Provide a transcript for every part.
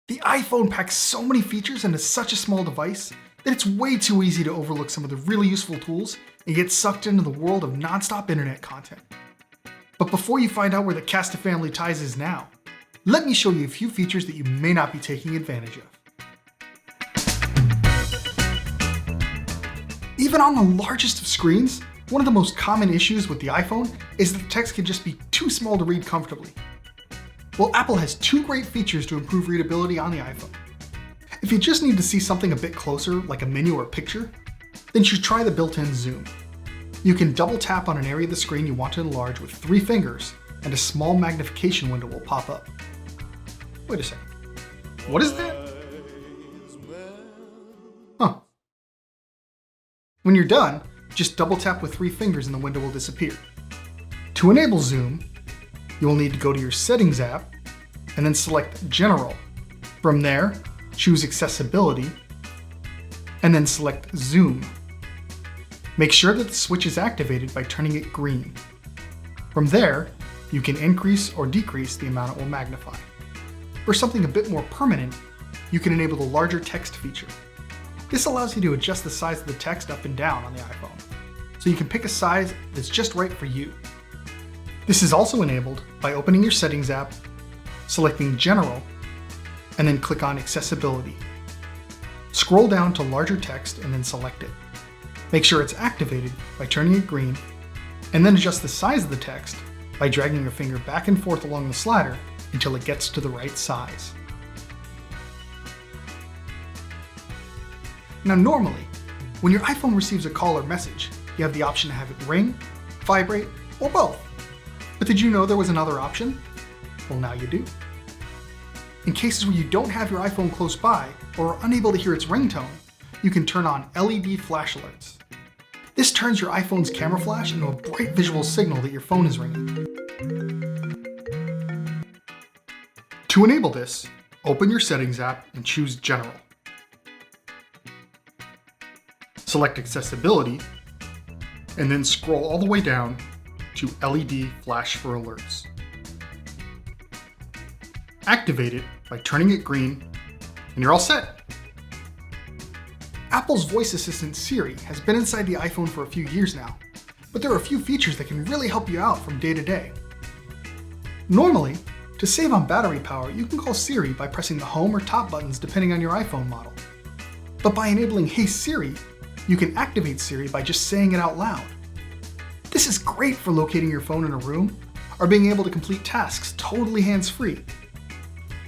The iPhone packs so many features into such a small device that it's way too easy to overlook some of the really useful tools and get sucked into the world of non-stop internet content. But before you find out where the cast of family ties is now, let me show you a few features that you may not be taking advantage of. Even on the largest of screens, one of the most common issues with the iPhone is that the text can just be too small to read comfortably. Well, Apple has two great features to improve readability on the iPhone. If you just need to see something a bit closer, like a menu or a picture, then you should try the built-in zoom. You can double tap on an area of the screen you want to enlarge with 3 fingers, and a small magnification window will pop up. Wait a second. What is that? Huh. When you're done, just double tap with 3 fingers and the window will disappear. To enable zoom, you will need to go to your Settings app and then select General. From there, choose Accessibility and then select Zoom. Make sure that the switch is activated by turning it green. From there, you can increase or decrease the amount it will magnify. For something a bit more permanent, you can enable the larger text feature. This allows you to adjust the size of the text up and down on the iPhone, so you can pick a size that's just right for you. This is also enabled by opening your Settings app, selecting General, and then click on Accessibility. Scroll down to Larger Text and then select it. Make sure it's activated by turning it green, and then adjust the size of the text by dragging your finger back and forth along the slider until it gets to the right size. Now normally, when your iPhone receives a call or message, you have the option to have it ring, vibrate, or both. But did you know there was another option? Well, now you do. In cases where you don't have your iPhone close by or are unable to hear its ringtone, you can turn on LED flash alerts. This turns your iPhone's camera flash into a bright visual signal that your phone is ringing. To enable this, open your Settings app and choose General. Select Accessibility, and then scroll all the way down to LED Flash for Alerts. Activate it by turning it green, and you're all set. Apple's voice assistant Siri has been inside the iPhone for a few years now, but there are a few features that can really help you out from day to day. Normally, to save on battery power, you can call Siri by pressing the home or top buttons depending on your iPhone model. But by enabling Hey Siri, you can activate Siri by just saying it out loud. This is great for locating your phone in a room or being able to complete tasks totally hands-free.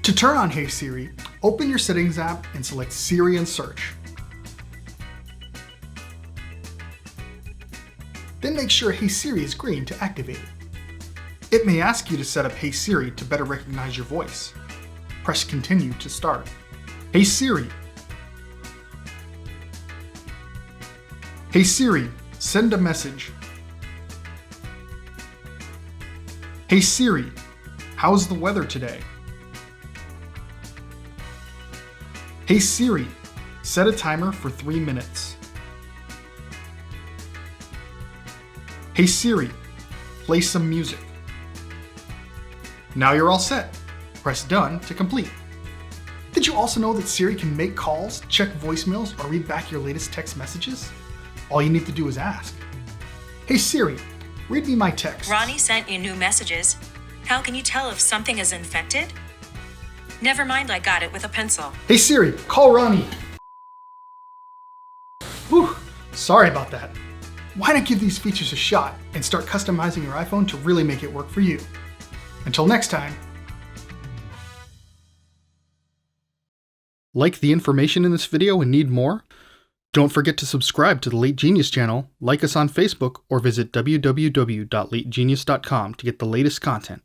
To turn on Hey Siri, open your Settings app and select Siri and Search. Then make sure Hey Siri is green to activate it. It may ask you to set up Hey Siri to better recognize your voice. Press Continue to start. Hey Siri. Hey Siri, send a message. Hey Siri, how's the weather today? Hey Siri, set a timer for 3 minutes. Hey Siri, play some music. Now you're all set. Press Done to complete. Did you also know that Siri can make calls, check voicemails, or read back your latest text messages? All you need to do is ask. Hey Siri, read me my text. Ronnie sent you new messages. How can you tell if something is infected? Never mind, I got it with a pencil. Hey Siri, call Ronnie. Whew, sorry about that. Why not give these features a shot and start customizing your iPhone to really make it work for you? Until next time. Like the information in this video and need more? Don't forget to subscribe to the Late Genius channel, like us on Facebook, or visit www.lategenius.com to get the latest content.